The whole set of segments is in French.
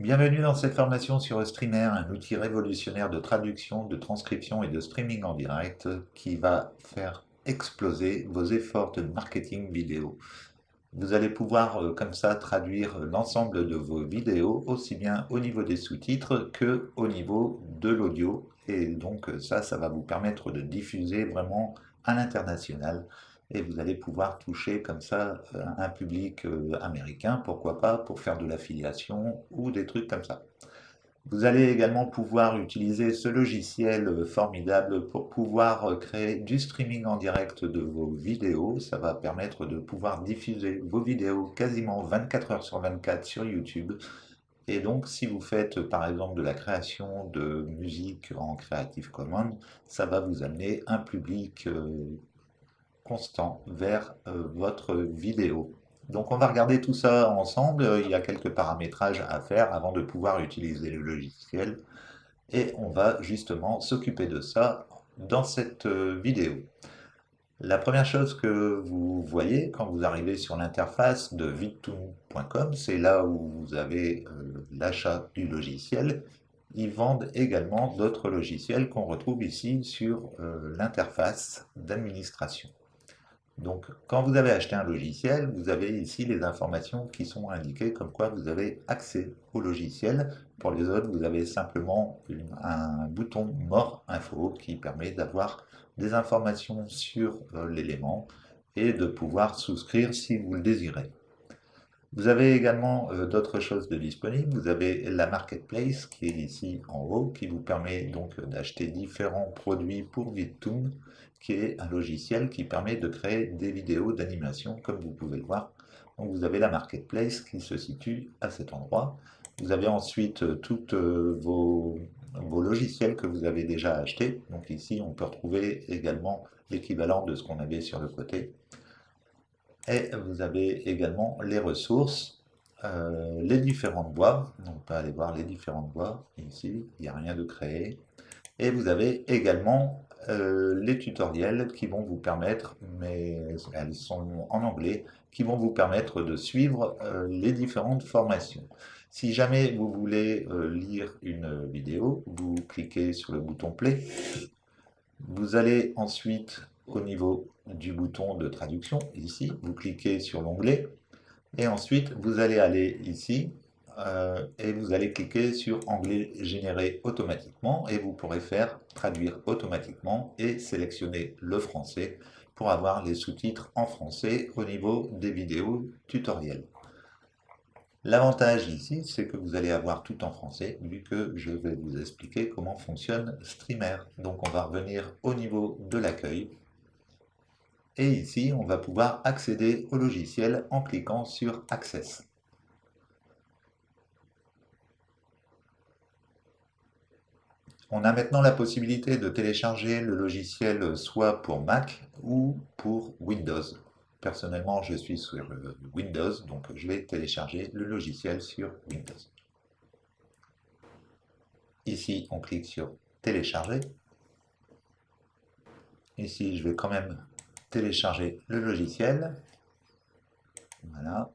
Bienvenue dans cette formation sur Streamer, un outil révolutionnaire de traduction, de transcription et de streaming en direct qui va faire exploser vos efforts de marketing vidéo. Vous allez pouvoir comme ça traduire l'ensemble de vos vidéos aussi bien au niveau des sous-titres que au niveau de l'audio. Et donc ça va vous permettre de diffuser vraiment à l'international. Et vous allez pouvoir toucher comme ça un public américain, pourquoi pas, pour faire de l'affiliation ou des trucs comme ça. Vous allez également pouvoir utiliser ce logiciel formidable pour pouvoir créer du streaming en direct de vos vidéos. Ça va permettre de pouvoir diffuser vos vidéos quasiment 24 heures sur 24 sur YouTube. Et donc, si vous faites par exemple de la création de musique en Creative Commons, ça va vous amener un public constant vers votre vidéo. Donc on va regarder tout ça ensemble. Il y a quelques paramétrages à faire avant de pouvoir utiliser le logiciel. Et on va justement s'occuper de ça dans cette vidéo. La première chose que vous voyez quand vous arrivez sur l'interface de vidtoon.com, c'est là où vous avez l'achat du logiciel. Ils vendent également d'autres logiciels qu'on retrouve ici sur l'interface d'administration. Donc, quand vous avez acheté un logiciel, vous avez ici les informations qui sont indiquées comme quoi vous avez accès au logiciel. Pour les autres, vous avez simplement un bouton More Info qui permet d'avoir des informations sur l'élément et de pouvoir souscrire si vous le désirez. Vous avez également d'autres choses de disponibles. Vous avez la Marketplace qui est ici en haut, qui vous permet donc d'acheter différents produits pour Vidtoon, qui est un logiciel qui permet de créer des vidéos d'animation, comme vous pouvez le voir. Donc vous avez la Marketplace qui se situe à cet endroit. Vous avez ensuite tous vos logiciels que vous avez déjà achetés. Donc ici, on peut retrouver également l'équivalent de ce qu'on avait sur le côté. Et vous avez également les ressources, les différentes voix. Donc, on peut aller voir les différentes voix. Ici, il n'y a rien de créé. Et vous avez également les tutoriels qui vont vous permettre, mais elles sont en anglais, qui vont vous permettre de suivre les différentes formations. Si jamais vous voulez lire une vidéo, vous cliquez sur le bouton Play. Vous allez ensuite au niveau du bouton de traduction, ici, vous cliquez sur l'onglet, et ensuite vous allez aller ici, et vous allez cliquer sur Anglais généré automatiquement, et vous pourrez faire traduire automatiquement et sélectionner le français pour avoir les sous-titres en français au niveau des vidéos tutoriels. L'avantage ici, c'est que vous allez avoir tout en français, vu que je vais vous expliquer comment fonctionne Streamer. Donc on va revenir au niveau de l'accueil. Et ici, on va pouvoir accéder au logiciel en cliquant sur Access. On a maintenant la possibilité de télécharger le logiciel soit pour Mac ou pour Windows. Personnellement, je suis sur Windows, donc je vais télécharger le logiciel sur Windows. Ici, on clique sur Télécharger. Ici, je vais quand même télécharger le logiciel. Voilà.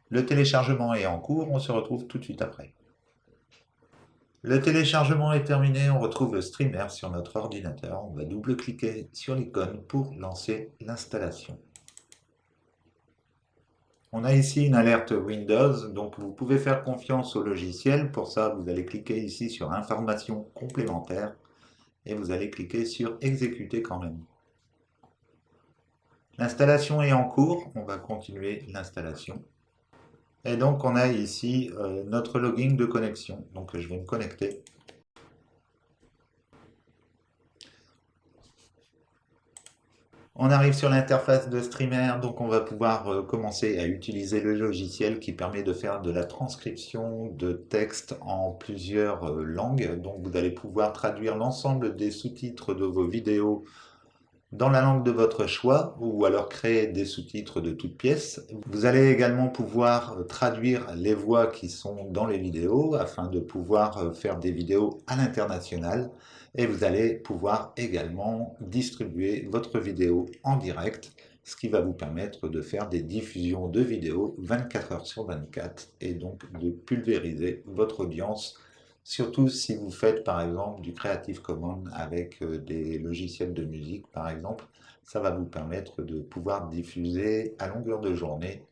Le téléchargement est en cours, on se retrouve tout de suite après. Le téléchargement est terminé, on retrouve Streamer sur notre ordinateur. On va double-cliquer sur l'icône pour lancer l'installation. On a ici une alerte Windows, donc vous pouvez faire confiance au logiciel. Pour ça, vous allez cliquer ici sur Informations complémentaires et vous allez cliquer sur Exécuter quand même. L'installation est en cours, on va continuer l'installation. Et donc on a ici notre login de connexion. Donc je vais me connecter. On arrive sur l'interface de Streamer, donc on va pouvoir commencer à utiliser le logiciel qui permet de faire de la transcription de texte en plusieurs langues. Donc vous allez pouvoir traduire l'ensemble des sous-titres de vos vidéos dans la langue de votre choix, ou alors créer des sous-titres de toutes pièces. Vous allez également pouvoir traduire les voix qui sont dans les vidéos afin de pouvoir faire des vidéos à l'international. Et vous allez pouvoir également distribuer votre vidéo en direct ce qui va vous permettre de faire des diffusions de vidéos 24 heures sur 24 et donc de pulvériser votre audience, surtout si vous faites par exemple du Creative Commons avec des logiciels de musique par exemple. Ça va vous permettre de pouvoir diffuser à longueur de journée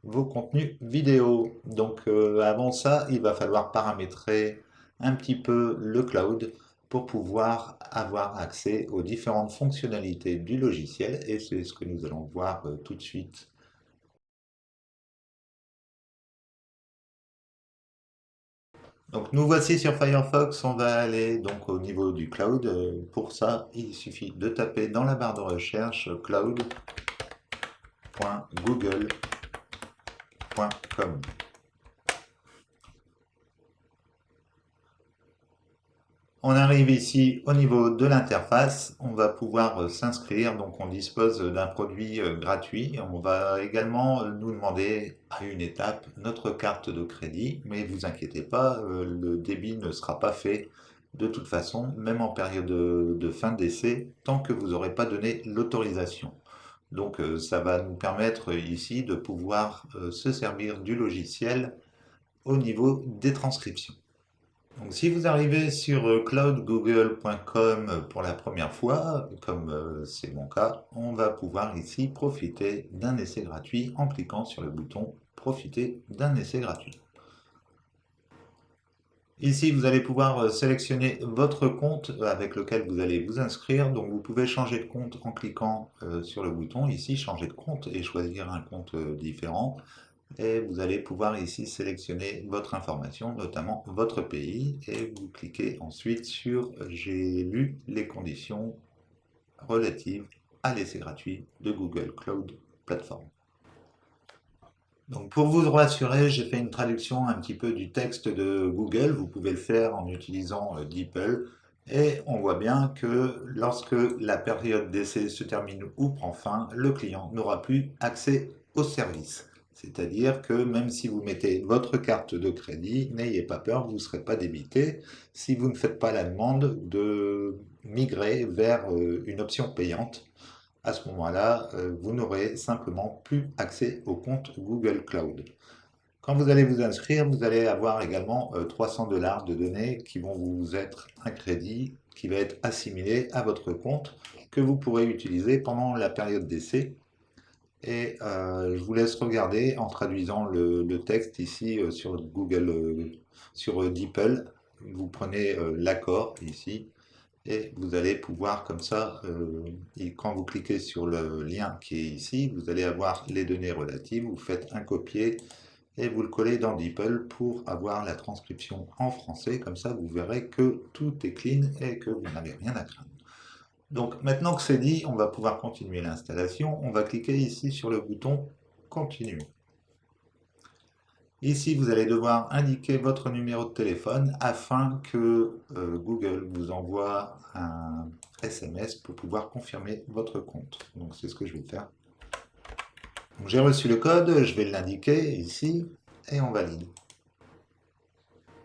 vos contenus vidéo. Donc avant ça, il va falloir paramétrer un petit peu le cloud pour pouvoir avoir accès aux différentes fonctionnalités du logiciel et c'est ce que nous allons voir tout de suite. Donc nous voici sur Firefox, on va aller donc au niveau du cloud. Pour ça, il suffit de taper dans la barre de recherche cloud.google.com. On arrive ici au niveau de l'interface, on va pouvoir s'inscrire, donc on dispose d'un produit gratuit. On va également nous demander à une étape notre carte de crédit, mais vous inquiétez pas, le débit ne sera pas fait de toute façon, même en période de fin d'essai, tant que vous n'aurez pas donné l'autorisation. Donc ça va nous permettre ici de pouvoir se servir du logiciel au niveau des transcriptions. Donc, si vous arrivez sur cloudgoogle.com pour la première fois, comme c'est mon cas, on va pouvoir ici profiter d'un essai gratuit en cliquant sur le bouton Profiter d'un essai gratuit. Ici, vous allez pouvoir sélectionner votre compte avec lequel vous allez vous inscrire. Donc, vous pouvez changer de compte en cliquant sur le bouton ici, changer de compte et choisir un compte différent. Et vous allez pouvoir ici sélectionner votre information, notamment votre pays, et vous cliquez ensuite sur J'ai lu les conditions relatives à l'essai gratuit de Google Cloud Platform. Donc pour vous rassurer, j'ai fait une traduction un petit peu du texte de Google. Vous pouvez le faire en utilisant DeepL. Et on voit bien que lorsque la période d'essai se termine ou prend fin, le client n'aura plus accès au service. C'est-à-dire que même si vous mettez votre carte de crédit, n'ayez pas peur, vous ne serez pas débité si vous ne faites pas la demande de migrer vers une option payante. À ce moment-là, vous n'aurez simplement plus accès au compte Google Cloud. Quand vous allez vous inscrire, vous allez avoir également 300 $ de données qui vont vous être un crédit qui va être assimilé à votre compte que vous pourrez utiliser pendant la période d'essai. Et je vous laisse regarder en traduisant le texte ici sur Google, sur DeepL. Vous prenez l'accord ici et vous allez pouvoir comme ça, et quand vous cliquez sur le lien qui est ici, vous allez avoir les données relatives, vous faites un copier et vous le collez dans DeepL pour avoir la transcription en français, comme ça vous verrez que tout est clean et que vous n'avez rien à craindre. Donc maintenant que c'est dit, on va pouvoir continuer l'installation. On va cliquer ici sur le bouton Continuer. Ici, vous allez devoir indiquer votre numéro de téléphone afin que Google vous envoie un SMS pour pouvoir confirmer votre compte. Donc c'est ce que je vais faire. J'ai reçu le code, je vais l'indiquer ici et on valide.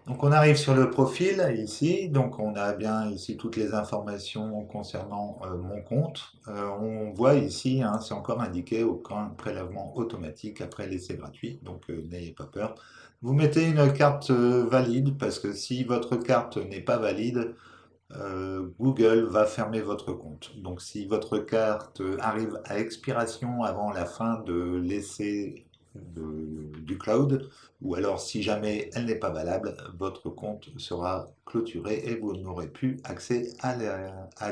Donc on arrive sur le profil ici, donc on a bien ici toutes les informations concernant mon compte. On voit ici, hein, c'est encore indiqué aucun prélèvement automatique après l'essai gratuit, donc n'ayez pas peur. Vous mettez une carte valide parce que si votre carte n'est pas valide, Google va fermer votre compte. Donc si votre carte arrive à expiration avant la fin de l'essai du cloud, ou alors si jamais elle n'est pas valable, votre compte sera clôturé et vous n'aurez plus accès à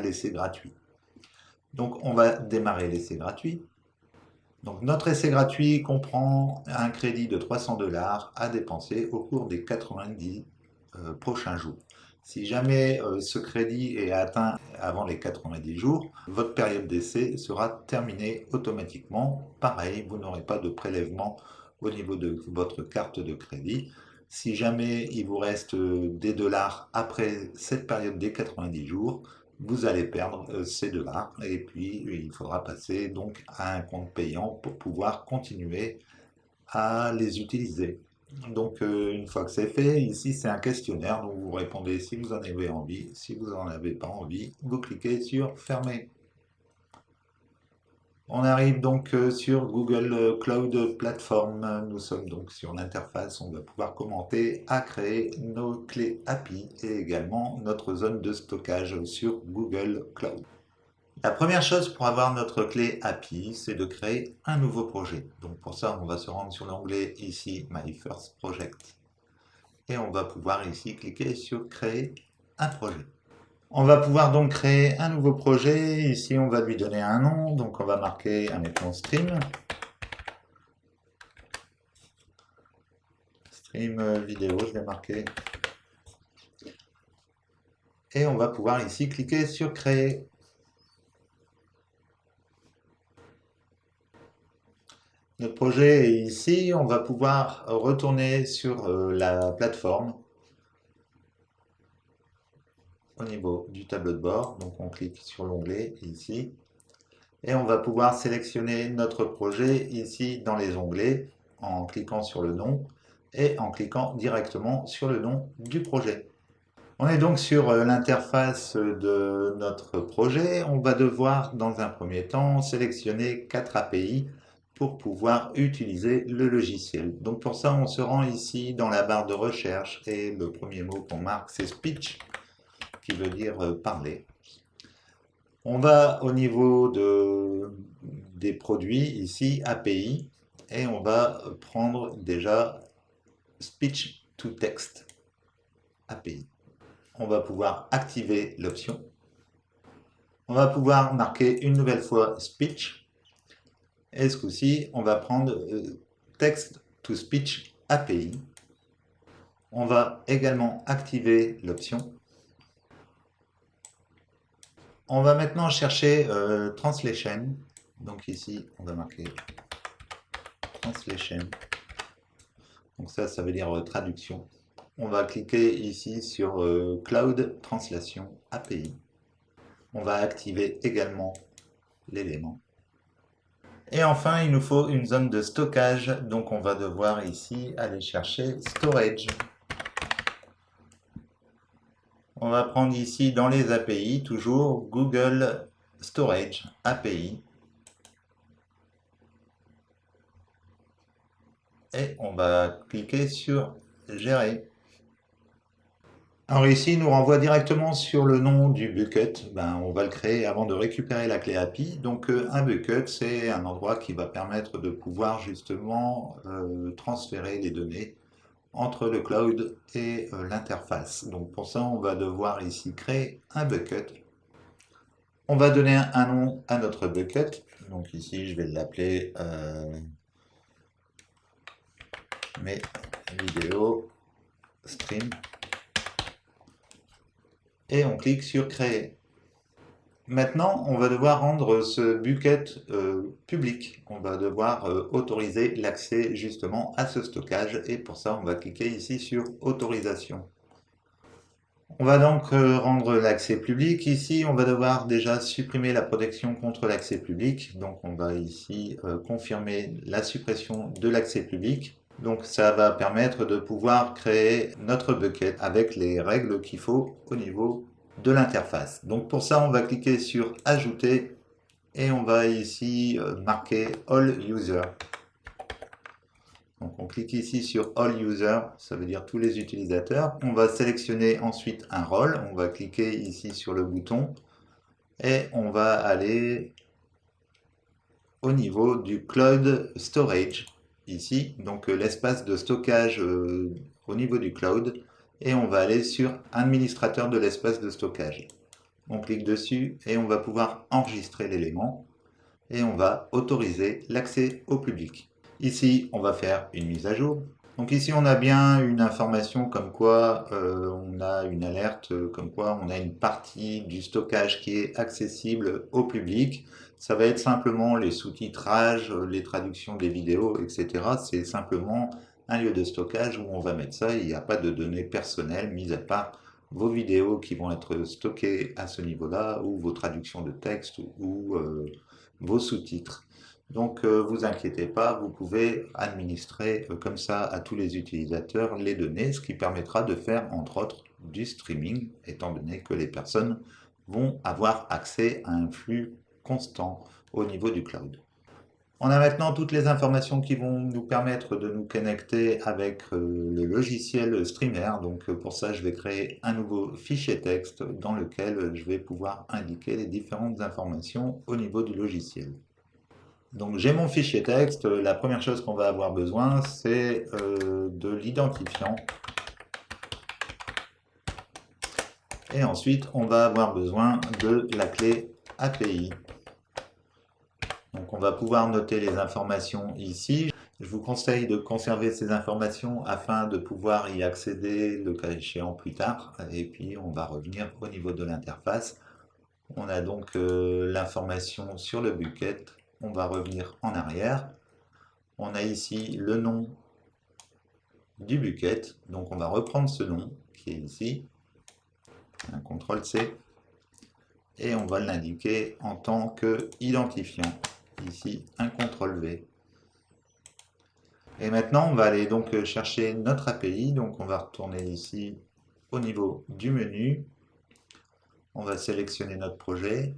l'essai gratuit. Donc on va démarrer l'essai gratuit. Donc notre essai gratuit comprend un crédit de 300 $ à dépenser au cours des 90 prochains jours. Si jamais ce crédit est atteint avant les 90 jours, votre période d'essai sera terminée automatiquement. Pareil, vous n'aurez pas de prélèvement au niveau de votre carte de crédit. Si jamais il vous reste des dollars après cette période des 90 jours, vous allez perdre ces dollars et puis il faudra passer donc à un compte payant pour pouvoir continuer à les utiliser. Donc une fois que c'est fait, ici c'est un questionnaire dont vous répondez si vous en avez envie. Si vous n'en avez pas envie, vous cliquez sur fermer. On arrive donc sur Google Cloud Platform. Nous sommes donc sur l'interface. On va pouvoir commenter à créer nos clés API et également notre zone de stockage sur Google Cloud. La première chose pour avoir notre clé API, c'est de créer un nouveau projet. Donc pour ça, on va se rendre sur l'onglet ici My First Project et on va pouvoir ici cliquer sur créer un projet. On va pouvoir donc créer un nouveau projet. Ici, on va lui donner un nom. Donc, on va marquer, admettons, stream. Stream vidéo, je vais marquer. Et on va pouvoir ici cliquer sur créer. Notre projet est ici. On va pouvoir retourner sur la plateforme au niveau du tableau de bord. Donc, on clique sur l'onglet ici. Et on va pouvoir sélectionner notre projet ici dans les onglets en cliquant sur le nom et en cliquant directement sur le nom du projet. On est donc sur l'interface de notre projet. On va devoir dans un premier temps sélectionner 4 API pour pouvoir utiliser le logiciel. Donc pour ça, on se rend ici dans la barre de recherche et le premier mot qu'on marque, c'est speech, qui veut dire parler. On va au niveau des produits, ici, API, et on va prendre déjà Speech to Text API. On va pouvoir activer l'option. On va pouvoir marquer une nouvelle fois Speech. Et ce coup-ci, on va prendre Text to Speech API. On va également activer l'option. On va maintenant chercher Translation. Donc ici, on va marquer Translation. Donc ça veut dire traduction. On va cliquer ici sur Cloud Translation API. On va activer également l'élément. Et enfin, il nous faut une zone de stockage. Donc on va devoir ici aller chercher Storage. On va prendre ici dans les API, toujours Google Storage API. Et on va cliquer sur Gérer. Alors ici, il nous renvoie directement sur le nom du bucket. On va le créer avant de récupérer la clé API. Donc un bucket, c'est un endroit qui va permettre de pouvoir justement transférer les données entre le cloud et l'interface. Donc pour ça, on va devoir ici créer un bucket. On va donner un nom à notre bucket. Donc ici, je vais l'appeler mes vidéos stream. Et on clique sur créer. Maintenant, on va devoir rendre ce bucket public. On va devoir autoriser l'accès justement à ce stockage et pour ça, on va cliquer ici sur autorisation. On va donc rendre l'accès public. Ici, on va devoir déjà supprimer la protection contre l'accès public. Donc, on va ici confirmer la suppression de l'accès public. Donc, ça va permettre de pouvoir créer notre bucket avec les règles qu'il faut au niveau de l'interface. Donc, pour ça, on va cliquer sur Ajouter et on va ici marquer All User. Donc, on clique ici sur All User, ça veut dire tous les utilisateurs. On va sélectionner ensuite un rôle. On va cliquer ici sur le bouton et on va aller au niveau du Cloud Storage ici, donc l'espace de stockage au niveau du cloud, et on va aller sur administrateur de l'espace de stockage. On clique dessus et on va pouvoir enregistrer l'élément et on va autoriser l'accès au public. Ici, on va faire une mise à jour. Donc ici, on a bien une information comme quoi on a une alerte, comme quoi on a une partie du stockage qui est accessible au public. Ça va être simplement les sous-titrages, les traductions des vidéos, etc. C'est simplement un lieu de stockage où on va mettre ça. Il n'y a pas de données personnelles, mis à part vos vidéos qui vont être stockées à ce niveau-là, ou vos traductions de texte, ou vos sous-titres. Donc, vous inquiétez pas, vous pouvez administrer comme ça à tous les utilisateurs les données, ce qui permettra de faire, entre autres, du streaming, étant donné que les personnes vont avoir accès à un flux constant au niveau du cloud. On a maintenant toutes les informations qui vont nous permettre de nous connecter avec le logiciel Streamer. Donc pour ça, je vais créer un nouveau fichier texte dans lequel je vais pouvoir indiquer les différentes informations au niveau du logiciel. Donc j'ai mon fichier texte. La première chose qu'on va avoir besoin, c'est de l'identifiant. Et ensuite, on va avoir besoin de la clé API. Donc on va pouvoir noter les informations ici. Je vous conseille de conserver ces informations afin de pouvoir y accéder le cas échéant plus tard. Et puis on va revenir au niveau de l'interface. On a donc l'information sur le bucket. On va revenir en arrière. On a ici le nom du bucket. Donc on va reprendre ce nom qui est ici. Un CTRL-C. Et on va l'indiquer en tant qu'identifiant. Ici, un CTRL-V. Et maintenant, on va aller donc chercher notre API. Donc, on va retourner ici au niveau du menu. On va sélectionner notre projet.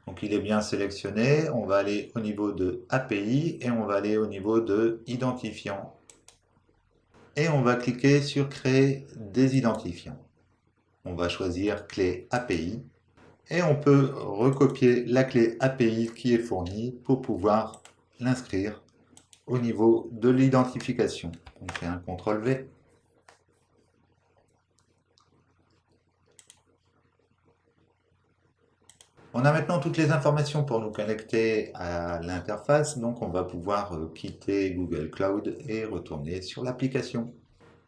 Donc, il est bien sélectionné. On va aller au niveau de API et on va aller au niveau de identifiant. Et on va cliquer sur créer des identifiants. On va choisir clé API. Et on peut recopier la clé API qui est fournie pour pouvoir l'inscrire au niveau de l'identification. On fait un CTRL-V. On a maintenant toutes les informations pour nous connecter à l'interface, donc on va pouvoir quitter Google Cloud et retourner sur l'application.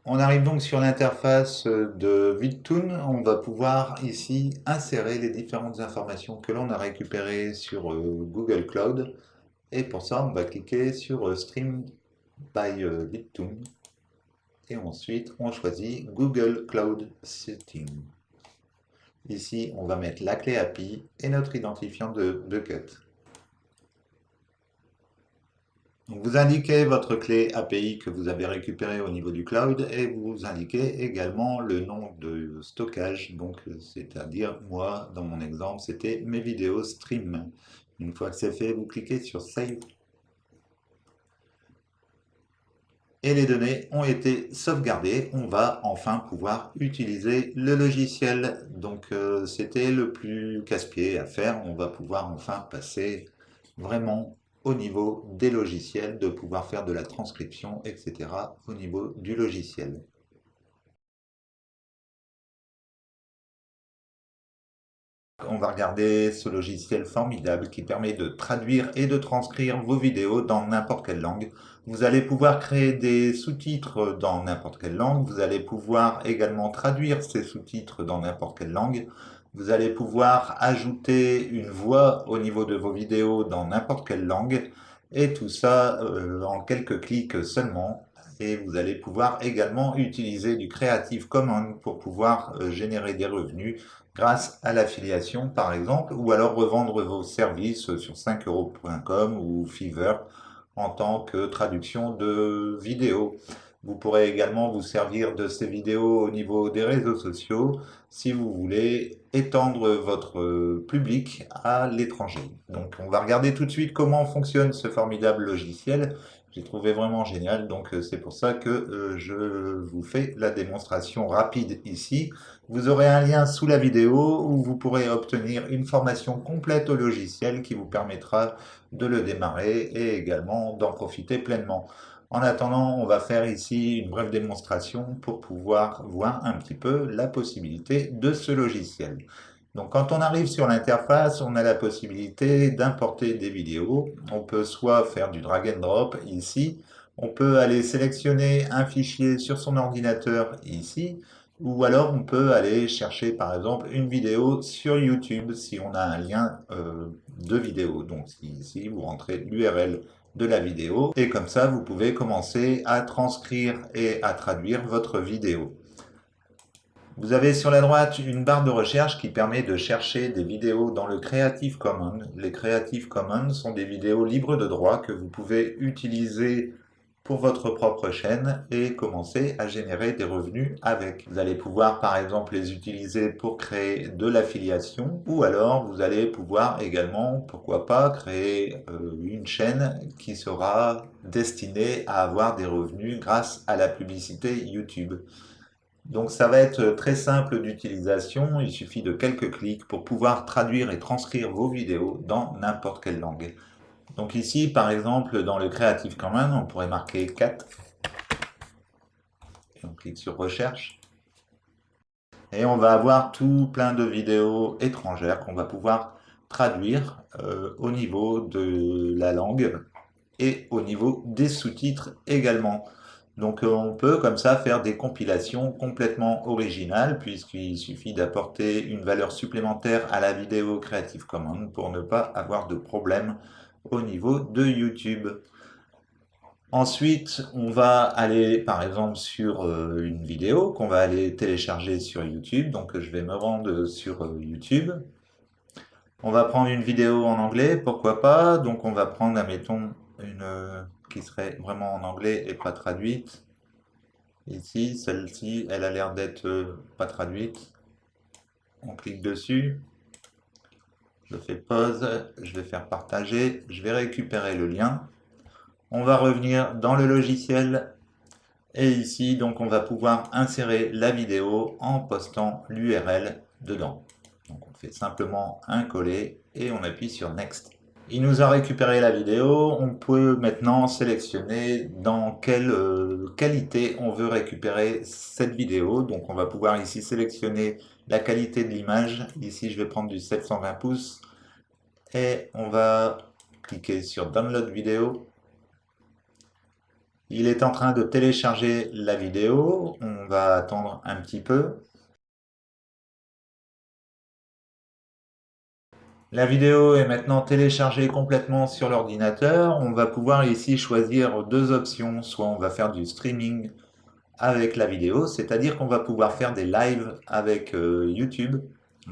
On arrive donc sur l'interface de Vidtoon. On va pouvoir ici insérer les différentes informations que l'on a récupérées sur Google Cloud. Et pour ça, on va cliquer sur Stream by Vidtoon. Et ensuite, on choisit Google Cloud Setting. Ici, on va mettre la clé API et notre identifiant de bucket. Donc vous indiquez votre clé API que vous avez récupérée au niveau du cloud et vous indiquez également le nom de stockage. Donc c'est-à-dire, moi, dans mon exemple, c'était mes vidéos stream. Une fois que c'est fait, vous cliquez sur Save. Et les données ont été sauvegardées. On va enfin pouvoir utiliser le logiciel. Donc c'était le plus casse-pied à faire. On va pouvoir enfin passer vraiment au niveau des logiciels, de pouvoir faire de la transcription, etc. au niveau du logiciel. On va regarder ce logiciel formidable qui permet de traduire et de transcrire vos vidéos dans n'importe quelle langue. Vous allez pouvoir créer des sous-titres dans n'importe quelle langue. Vous allez pouvoir également traduire ces sous-titres dans n'importe quelle langue. Vous allez pouvoir ajouter une voix au niveau de vos vidéos dans n'importe quelle langue. Et tout ça en quelques clics seulement. Et vous allez pouvoir également utiliser du Creative Commons pour pouvoir générer des revenus grâce à l'affiliation par exemple, ou alors revendre vos services sur 5euros.com ou Fiverr en tant que traduction de vidéos. Vous pourrez également vous servir de ces vidéos au niveau des réseaux sociaux si vous voulez étendre votre public à l'étranger. Donc on va regarder tout de suite comment fonctionne ce formidable logiciel. J'ai trouvé vraiment génial, donc c'est pour ça que je vous fais la démonstration rapide ici. Vous aurez un lien sous la vidéo où vous pourrez obtenir une formation complète au logiciel qui vous permettra de le démarrer et également d'en profiter pleinement. En attendant, on va faire ici une brève démonstration pour pouvoir voir un petit peu la possibilité de ce logiciel. Donc quand on arrive sur l'interface, on a la possibilité d'importer des vidéos. On peut soit faire du drag and drop ici, on peut aller sélectionner un fichier sur son ordinateur ici, ou alors on peut aller chercher par exemple une vidéo sur YouTube si on a un lien de vidéo. Donc ici, vous rentrez l'URL de la vidéo et comme ça vous pouvez commencer à transcrire et à traduire votre vidéo. Vous avez sur la droite une barre de recherche qui permet de chercher des vidéos dans le Creative Commons. Les Creative Commons sont des vidéos libres de droit que vous pouvez utiliser pour votre propre chaîne et commencer à générer des revenus avec. Vous allez pouvoir par exemple les utiliser pour créer de l'affiliation ou alors vous allez pouvoir également, pourquoi pas, créer une chaîne qui sera destinée à avoir des revenus grâce à la publicité YouTube. Donc ça va être très simple d'utilisation, il suffit de quelques clics pour pouvoir traduire et transcrire vos vidéos dans n'importe quelle langue. Donc ici, par exemple, dans le Creative Commons, on pourrait marquer cat, et on clique sur recherche, et on va avoir tout plein de vidéos étrangères qu'on va pouvoir traduire au niveau de la langue et au niveau des sous-titres également. Donc on peut comme ça faire des compilations complètement originales puisqu'il suffit d'apporter une valeur supplémentaire à la vidéo Creative Commons pour ne pas avoir de problème au niveau de YouTube. Ensuite, on va aller par exemple sur une vidéo qu'on va aller télécharger sur YouTube. Donc je vais me rendre sur YouTube. On va prendre une vidéo en anglais, pourquoi pas. Donc on va prendre, admettons, une qui serait vraiment en anglais et pas traduite. Ici, celle-ci, elle a l'air d'être pas traduite. On clique dessus. Je fais pause, je vais faire partager, je vais récupérer le lien. On va revenir dans le logiciel et ici, donc, on va pouvoir insérer la vidéo en postant l'URL dedans. Donc, on fait simplement un coller et on appuie sur Next. Il nous a récupéré la vidéo. On peut maintenant sélectionner dans quelle qualité on veut récupérer cette vidéo. Donc, on va pouvoir ici sélectionner la qualité de l'image. Ici, je vais prendre du 720 pouces et on va cliquer sur Download vidéo. Il est en train de télécharger la vidéo, on va attendre un petit peu. La vidéo est maintenant téléchargée complètement sur l'ordinateur. On va pouvoir ici choisir deux options, soit on va faire du streaming avec la vidéo, c'est-à-dire qu'on va pouvoir faire des lives avec YouTube.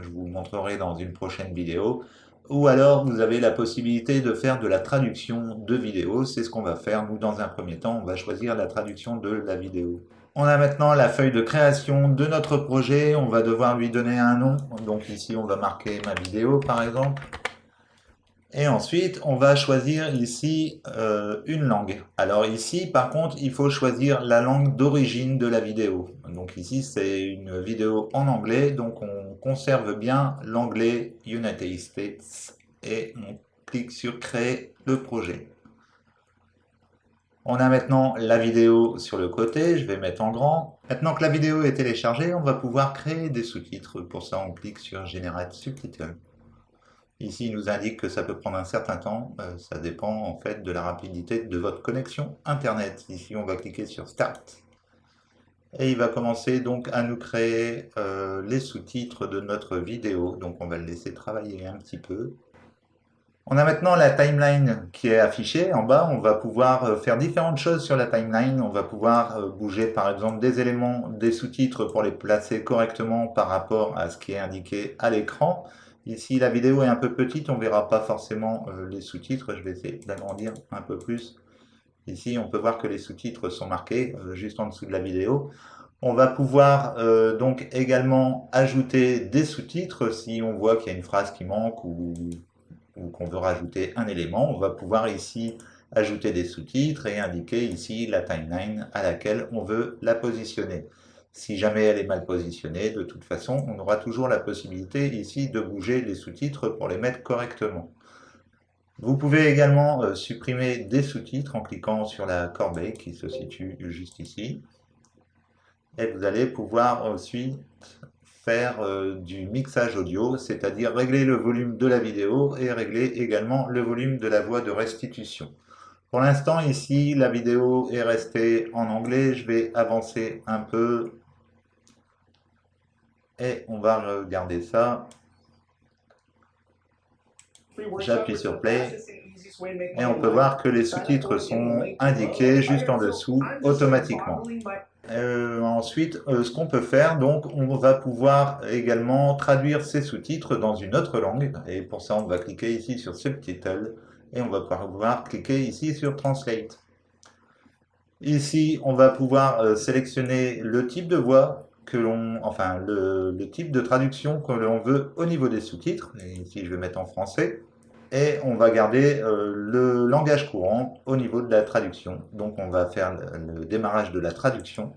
Je vous montrerai dans une prochaine vidéo. Ou alors vous avez la possibilité de faire de la traduction de vidéos. C'est ce qu'on va faire. Nous, dans un premier temps, on va choisir la traduction de la vidéo. On a maintenant la feuille de création de notre projet. On va devoir lui donner un nom. Donc ici, on va marquer ma vidéo, par exemple. Et ensuite, on va choisir ici une langue. Alors ici, par contre, il faut choisir la langue d'origine de la vidéo. Donc ici, c'est une vidéo en anglais, donc on conserve bien l'anglais United States et on clique sur créer le projet. On a maintenant la vidéo sur le côté, je vais mettre en grand. Maintenant que la vidéo est téléchargée, on va pouvoir créer des sous-titres. Pour ça, on clique sur Generate Subtitle. Ici, il nous indique que ça peut prendre un certain temps. Ça dépend en fait de la rapidité de votre connexion Internet. Ici, on va cliquer sur Start. Et il va commencer donc à nous créer les sous-titres de notre vidéo. Donc, on va le laisser travailler un petit peu. On a maintenant la timeline qui est affichée en bas. On va pouvoir faire différentes choses sur la timeline. On va pouvoir bouger par exemple des éléments des sous-titres pour les placer correctement par rapport à ce qui est indiqué à l'écran. Ici, la vidéo est un peu petite, on ne verra pas forcément les sous-titres. Je vais essayer d'agrandir un peu plus. Ici, on peut voir que les sous-titres sont marqués juste en dessous de la vidéo. On va pouvoir donc également ajouter des sous-titres si on voit qu'il y a une phrase qui manque ou qu'on veut rajouter un élément. On va pouvoir ici ajouter des sous-titres et indiquer ici la timeline à laquelle on veut la positionner. Si jamais elle est mal positionnée, de toute façon, on aura toujours la possibilité ici de bouger les sous-titres pour les mettre correctement. Vous pouvez également supprimer des sous-titres en cliquant sur la corbeille qui se situe juste ici. Et vous allez pouvoir ensuite faire du mixage audio, c'est-à-dire régler le volume de la vidéo et régler également le volume de la voix de restitution. Pour l'instant, ici, la vidéo est restée en anglais. Je vais avancer un peu et on va regarder ça. J'appuie sur Play et on peut voir que les sous-titres sont indiqués juste en dessous automatiquement. Ensuite, ce qu'on peut faire, donc, on va pouvoir également traduire ces sous-titres dans une autre langue. Et pour ça, on va cliquer ici sur Subtitle et on va pouvoir cliquer ici sur Translate. Ici, on va pouvoir sélectionner le type de voix enfin le type de traduction que l'on veut au niveau des sous-titres. Et ici, je vais mettre en français. Et on va garder le langage courant au niveau de la traduction. Donc, on va faire le démarrage de la traduction.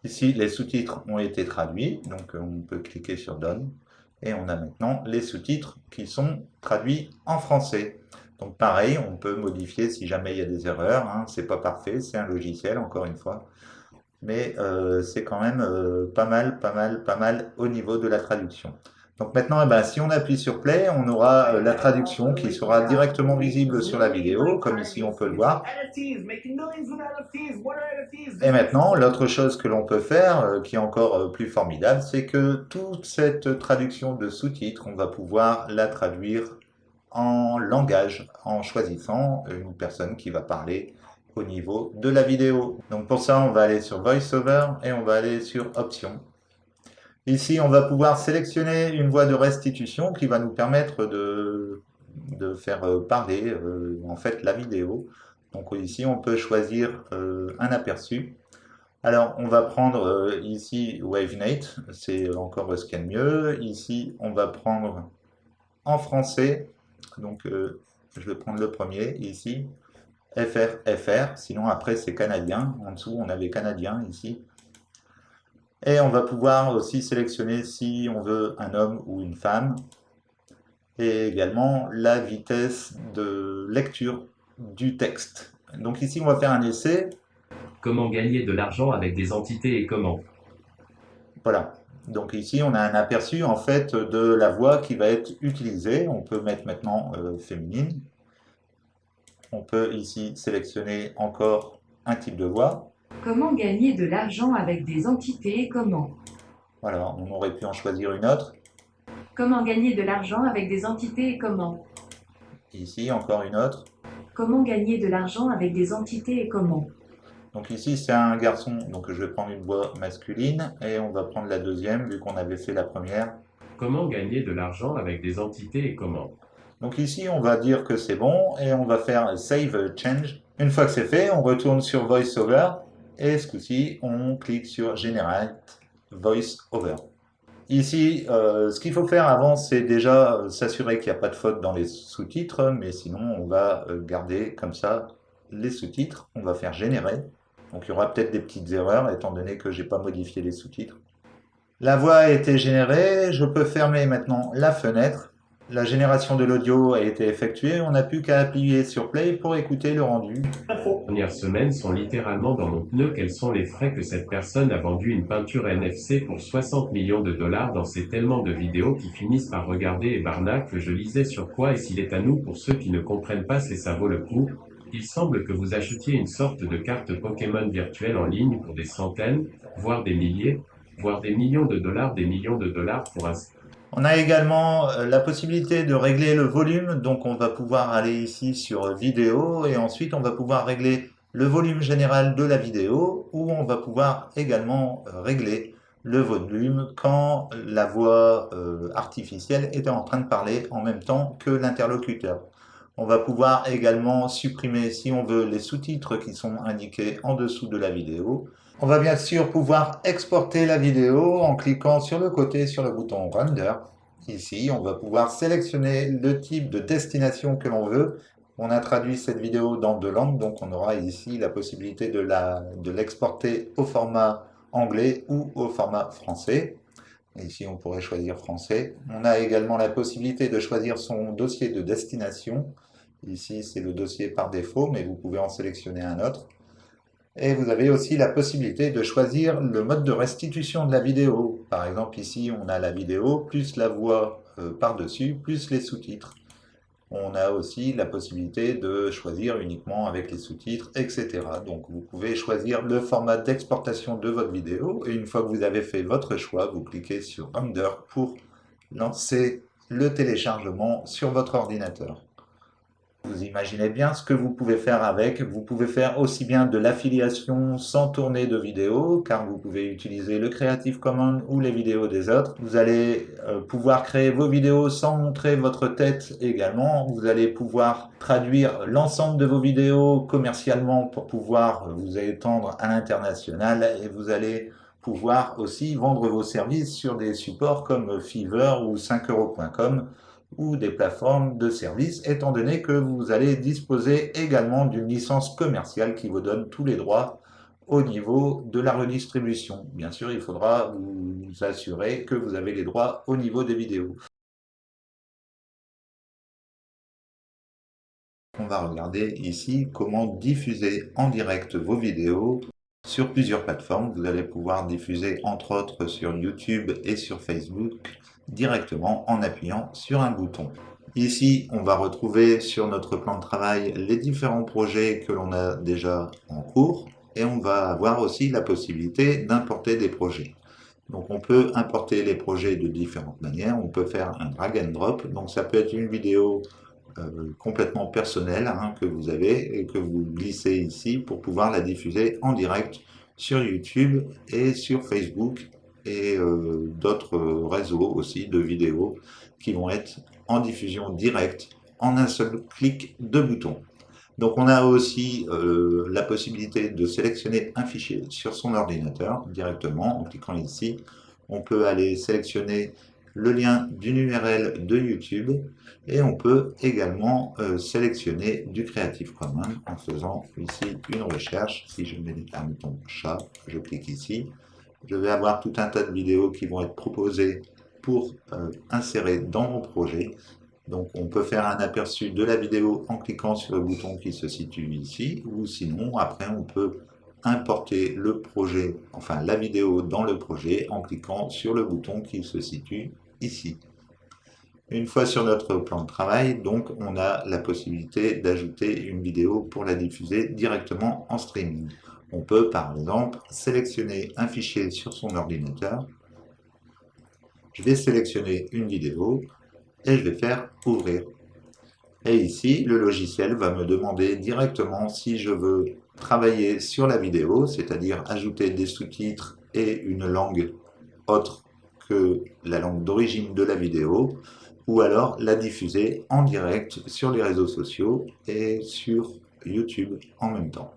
Ici, les sous-titres ont été traduits, donc on peut cliquer sur Done. Et on a maintenant les sous-titres qui sont traduits en français. Donc pareil, on peut modifier si jamais il y a des erreurs, hein. C'est pas parfait, c'est un logiciel, encore une fois. Mais c'est quand même pas mal, pas mal, pas mal au niveau de la traduction. Donc maintenant, eh ben, si on appuie sur Play, on aura la traduction qui sera directement visible sur la vidéo, comme ici on peut le voir. Et maintenant, l'autre chose que l'on peut faire, qui est encore plus formidable, c'est que toute cette traduction de sous-titres, on va pouvoir la traduire en langage, en choisissant une personne qui va parler au niveau de la vidéo. Donc pour ça, on va aller sur VoiceOver et on va aller sur Options. Ici, on va pouvoir sélectionner une voix de restitution qui va nous permettre de faire parler en fait la vidéo. Donc ici, on peut choisir un aperçu. Alors, on va prendre ici WaveNate, c'est encore ce qu'il y a de mieux. Ici, on va prendre en français, donc je vais prendre le premier ici, FR, sinon après c'est canadien. En dessous, on avait canadien ici. Et on va pouvoir aussi sélectionner si on veut un homme ou une femme. Et également la vitesse de lecture du texte. Donc ici, on va faire un essai. Comment gagner de l'argent avec des entités et comment? Voilà. Donc ici, on a un aperçu en fait de la voix qui va être utilisée. On peut mettre maintenant féminine. On peut ici sélectionner encore un type de voix. Comment gagner de l'argent avec des entités et comment? Voilà, on aurait pu en choisir une autre. Comment gagner de l'argent avec des entités et comment? Ici, encore une autre. Comment gagner de l'argent avec des entités et comment? Donc ici, c'est un garçon, donc je vais prendre une voix masculine et on va prendre la deuxième vu qu'on avait fait la première. Comment gagner de l'argent avec des entités et comment? Donc ici, on va dire que c'est bon et on va faire Save Change. Une fois que c'est fait, on retourne sur VoiceOver et ce coup-ci, on clique sur Generate VoiceOver. Ici, ce qu'il faut faire avant, c'est déjà s'assurer qu'il n'y a pas de faute dans les sous-titres, mais sinon, on va garder comme ça les sous-titres. On va faire générer. Donc il y aura peut-être des petites erreurs étant donné que j'ai pas modifié les sous-titres. La voix a été générée, je peux fermer maintenant la fenêtre. La génération de l'audio a été effectuée, on n'a plus qu'à appuyer sur play pour écouter le rendu. Les dernières semaines sont littéralement dans mon pneu. Quels sont les frais que cette personne a vendu une peinture NFC pour 60 millions de dollars dans ces tellement de vidéos qui finissent par regarder et barnacle. Je lisais sur quoi et s'il est à nous pour ceux qui ne comprennent pas c'est ça vaut le coup. Il semble que vous achetiez une sorte de carte Pokémon virtuelle en ligne pour des centaines, voire des milliers, voire des millions de dollars pour un... On a également la possibilité de régler le volume, donc on va pouvoir aller ici sur vidéo et ensuite on va pouvoir régler le volume général de la vidéo ou on va pouvoir également régler le volume quand la voix artificielle est en train de parler en même temps que l'interlocuteur. On va pouvoir également supprimer, si on veut, les sous-titres qui sont indiqués en dessous de la vidéo. On va bien sûr pouvoir exporter la vidéo en cliquant sur le côté sur le bouton Render. Ici, on va pouvoir sélectionner le type de destination que l'on veut. On a traduit cette vidéo dans deux langues, donc on aura ici la possibilité de l'exporter au format anglais ou au format français. Ici, on pourrait choisir français. On a également la possibilité de choisir son dossier de destination. Ici, c'est le dossier par défaut, mais vous pouvez en sélectionner un autre. Et vous avez aussi la possibilité de choisir le mode de restitution de la vidéo. Par exemple, ici, on a la vidéo, plus la voix par-dessus, plus les sous-titres. On a aussi la possibilité de choisir uniquement avec les sous-titres, etc. Donc vous pouvez choisir le format d'exportation de votre vidéo et une fois que vous avez fait votre choix, vous cliquez sur Render pour lancer le téléchargement sur votre ordinateur. Vous imaginez bien ce que vous pouvez faire avec. Vous pouvez faire aussi bien de l'affiliation sans tourner de vidéo, car vous pouvez utiliser le Creative Commons ou les vidéos des autres. Vous allez pouvoir créer vos vidéos sans montrer votre tête également. Vous allez pouvoir traduire l'ensemble de vos vidéos commercialement pour pouvoir vous étendre à l'international, et vous allez pouvoir aussi vendre vos services sur des supports comme Fiverr ou 5euros.com ou des plateformes de services, étant donné que vous allez disposer également d'une licence commerciale qui vous donne tous les droits au niveau de la redistribution. Bien sûr, il faudra vous assurer que vous avez les droits au niveau des vidéos. On va regarder ici comment diffuser en direct vos vidéos sur plusieurs plateformes. Vous allez pouvoir diffuser entre autres sur YouTube et sur Facebook directement en appuyant sur un bouton. Ici, on va retrouver sur notre plan de travail les différents projets que l'on a déjà en cours, et on va avoir aussi la possibilité d'importer des projets. Donc on peut importer les projets de différentes manières. On peut faire un drag and drop, donc ça peut être une vidéo complètement personnelle que vous avez et que vous glissez ici pour pouvoir la diffuser en direct sur YouTube et sur Facebook et d'autres réseaux aussi de vidéos qui vont être en diffusion directe en un seul clic de bouton. Donc on a aussi la possibilité de sélectionner un fichier sur son ordinateur directement en cliquant ici. On peut aller sélectionner le lien d'une URL de YouTube, et on peut également sélectionner du Creative Commons en faisant ici une recherche. Si je mets un bouton chat, je clique ici. Je vais avoir tout un tas de vidéos qui vont être proposées pour insérer dans mon projet. Donc on peut faire un aperçu de la vidéo en cliquant sur le bouton qui se situe ici, ou sinon après on peut importer le projet, enfin la vidéo dans le projet en cliquant sur le bouton qui se situe ici. Une fois sur notre plan de travail, donc on a la possibilité d'ajouter une vidéo pour la diffuser directement en streaming. On peut par exemple sélectionner un fichier sur son ordinateur. Je vais sélectionner une vidéo et je vais faire ouvrir. Et ici, le logiciel va me demander directement si je veux travailler sur la vidéo, c'est-à-dire ajouter des sous-titres et une langue autre que la langue d'origine de la vidéo, ou alors la diffuser en direct sur les réseaux sociaux et sur YouTube en même temps.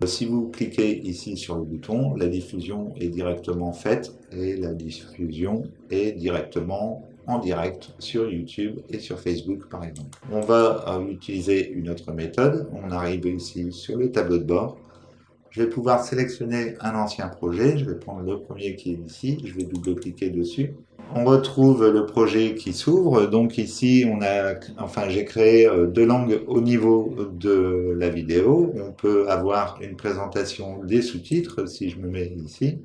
Si vous cliquez ici sur le bouton, la diffusion est directement faite et la diffusion est directement en direct sur YouTube et sur Facebook par exemple. On va utiliser une autre méthode. On arrive ici sur le tableau de bord. Je vais pouvoir sélectionner un ancien projet. Je vais prendre le premier qui est ici. Je vais double-cliquer dessus. On retrouve le projet qui s'ouvre. Donc ici, j'ai créé deux langues au niveau de la vidéo. On peut avoir une présentation des sous-titres si je me mets ici.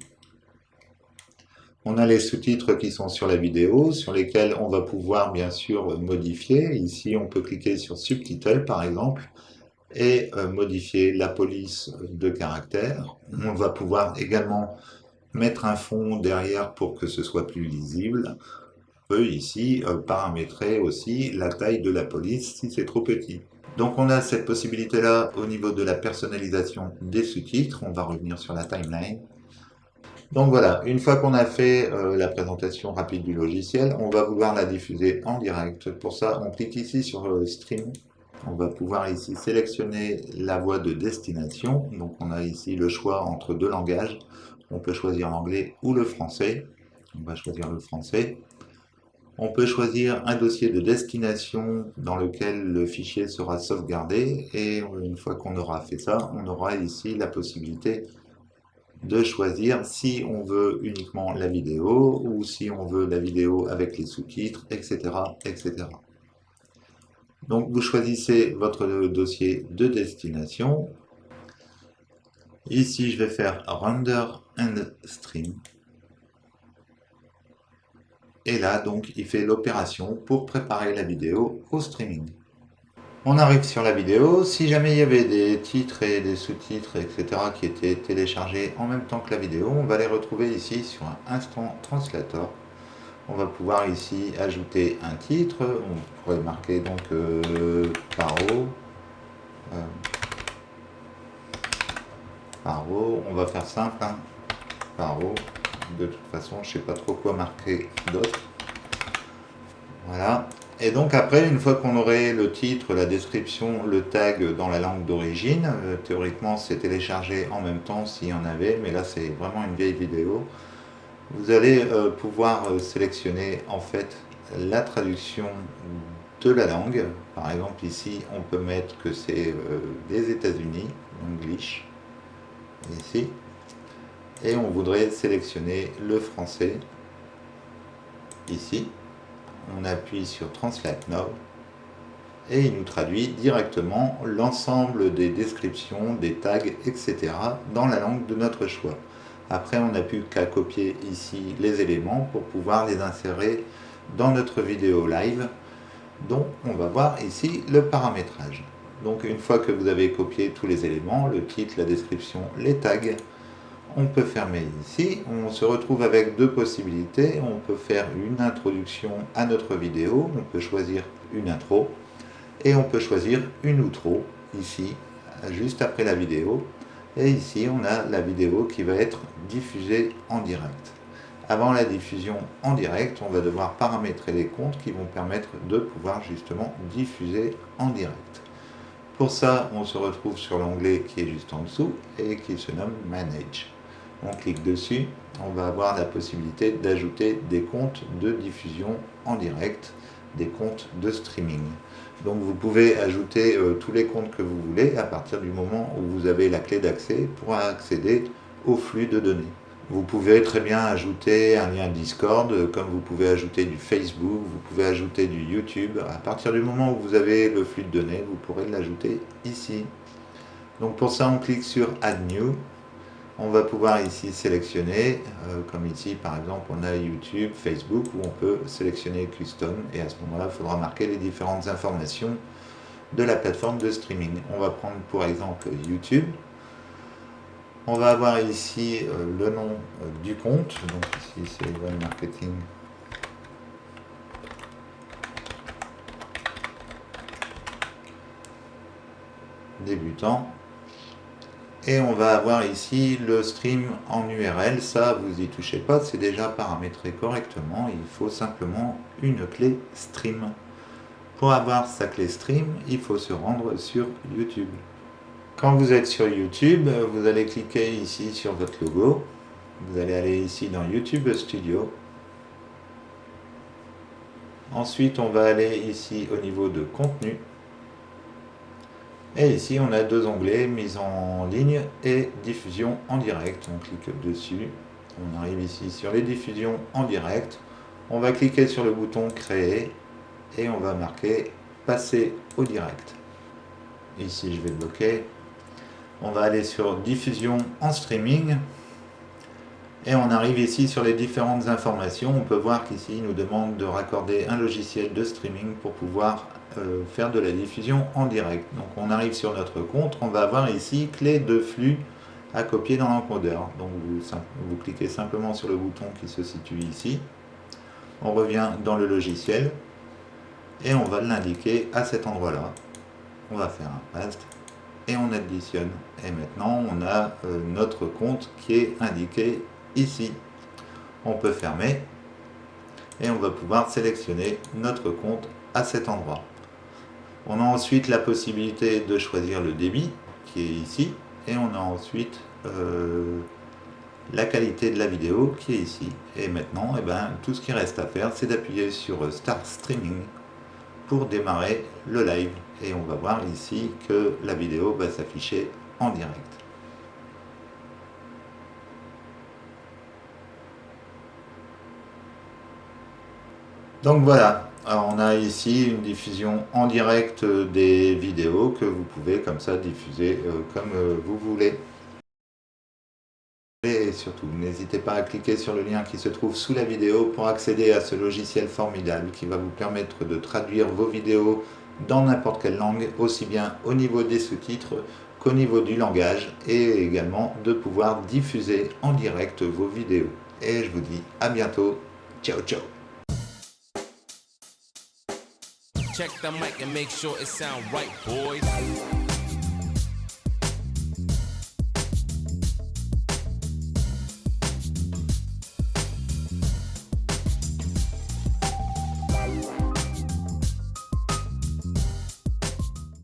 On a les sous-titres qui sont sur la vidéo, sur lesquels on va pouvoir bien sûr modifier. Ici, on peut cliquer sur Subtitle par exemple et modifier la police de caractères. On va pouvoir également mettre un fond derrière pour que ce soit plus lisible. On peut ici paramétrer aussi la taille de la police si c'est trop petit. Donc on a cette possibilité-là au niveau de la personnalisation des sous-titres. On va revenir sur la timeline. Donc voilà, une fois qu'on a fait la présentation rapide du logiciel, on va vouloir la diffuser en direct. Pour ça, on clique ici sur Stream. On va pouvoir ici sélectionner la voie de destination. Donc on a ici le choix entre deux langages. On peut choisir l'anglais ou le français. On va choisir le français. On peut choisir un dossier de destination dans lequel le fichier sera sauvegardé. Et une fois qu'on aura fait ça, on aura ici la possibilité de choisir si on veut uniquement la vidéo ou si on veut la vidéo avec les sous-titres, etc., etc. Donc vous choisissez votre dossier de destination. Ici, je vais faire Render and Stream. Et là, donc, il fait l'opération pour préparer la vidéo au streaming. On arrive sur la vidéo. Si jamais il y avait des titres et des sous-titres, etc., qui étaient téléchargés en même temps que la vidéo, on va les retrouver ici sur un Instant Translator. On va pouvoir ici ajouter un titre. On pourrait marquer donc Paro. Paro, on va faire simple. Hein. Paro. De toute façon, je ne sais pas trop quoi marquer d'autre. Voilà. Et donc après, une fois qu'on aurait le titre, la description, le tag dans la langue d'origine, théoriquement c'est téléchargé en même temps s'il y en avait, mais là c'est vraiment une vieille vidéo, vous allez pouvoir sélectionner en fait la traduction de la langue. Par exemple ici on peut mettre que c'est des États-Unis, English, ici, et on voudrait sélectionner le français ici. On appuie sur Translate Now et il nous traduit directement l'ensemble des descriptions, des tags, etc. dans la langue de notre choix. Après, on n'a plus qu'à copier ici les éléments pour pouvoir les insérer dans notre vidéo live, dont on va voir ici le paramétrage. Donc une fois que vous avez copié tous les éléments, le titre, la description, les tags, on peut fermer ici. On se retrouve avec deux possibilités. On peut faire une introduction à notre vidéo. On peut choisir une intro et on peut choisir une outro ici, juste après la vidéo. Et ici, on a la vidéo qui va être diffusée en direct. Avant la diffusion en direct, on va devoir paramétrer les comptes qui vont permettre de pouvoir justement diffuser en direct. Pour ça, on se retrouve sur l'onglet qui est juste en dessous et qui se nomme Manage. On clique dessus, on va avoir la possibilité d'ajouter des comptes de diffusion en direct, des comptes de streaming. Donc vous pouvez ajouter tous les comptes que vous voulez à partir du moment où vous avez la clé d'accès pour accéder au flux de données. Vous pouvez très bien ajouter un lien Discord, comme vous pouvez ajouter du Facebook, vous pouvez ajouter du YouTube. À partir du moment où vous avez le flux de données, vous pourrez l'ajouter ici. Donc pour ça, on clique sur Add New. On va pouvoir ici sélectionner, comme ici par exemple on a YouTube, Facebook, où on peut sélectionner Custom, et à ce moment-là il faudra marquer les différentes informations de la plateforme de streaming. On va prendre pour exemple YouTube. On va avoir ici le nom du compte, donc ici c'est Web Marketing débutant. Et on va avoir ici le stream en URL, ça vous y touchez pas, c'est déjà paramétré correctement, il faut simplement une clé stream. Pour avoir sa clé stream, il faut se rendre sur YouTube. Quand vous êtes sur YouTube, vous allez cliquer ici sur votre logo, vous allez aller ici dans YouTube Studio. Ensuite, on va aller ici au niveau de contenu. Et ici, on a deux onglets, mise en ligne et diffusion en direct. On clique dessus. On arrive ici sur les diffusions en direct. On va cliquer sur le bouton créer et on va marquer passer au direct. Ici, je vais bloquer. On va aller sur diffusion en streaming. Et on arrive ici sur les différentes informations. On peut voir qu'ici, il nous demande de raccorder un logiciel de streaming pour pouvoir faire de la diffusion en direct. Donc on arrive sur notre compte, on va avoir ici clé de flux à copier dans l'encodeur. Donc vous cliquez simplement sur le bouton qui se situe ici. On revient dans le logiciel et on va l'indiquer à cet endroit-là. On va faire un paste et on additionne. Et maintenant on a notre compte qui est indiqué ici. On peut fermer et on va pouvoir sélectionner notre compte à cet endroit. On a ensuite la possibilité de choisir le débit qui est ici et on a ensuite la qualité de la vidéo qui est ici. Et maintenant, tout ce qui reste à faire, c'est d'appuyer sur Start Streaming pour démarrer le live. Et on va voir ici que la vidéo va s'afficher en direct. Donc voilà. Alors on a ici une diffusion en direct des vidéos que vous pouvez comme ça diffuser comme vous voulez. Et surtout, n'hésitez pas à cliquer sur le lien qui se trouve sous la vidéo pour accéder à ce logiciel formidable qui va vous permettre de traduire vos vidéos dans n'importe quelle langue, aussi bien au niveau des sous-titres qu'au niveau du langage, et également de pouvoir diffuser en direct vos vidéos. Et je vous dis à bientôt. Ciao ciao. Check the mic and make sure it sound right, boys.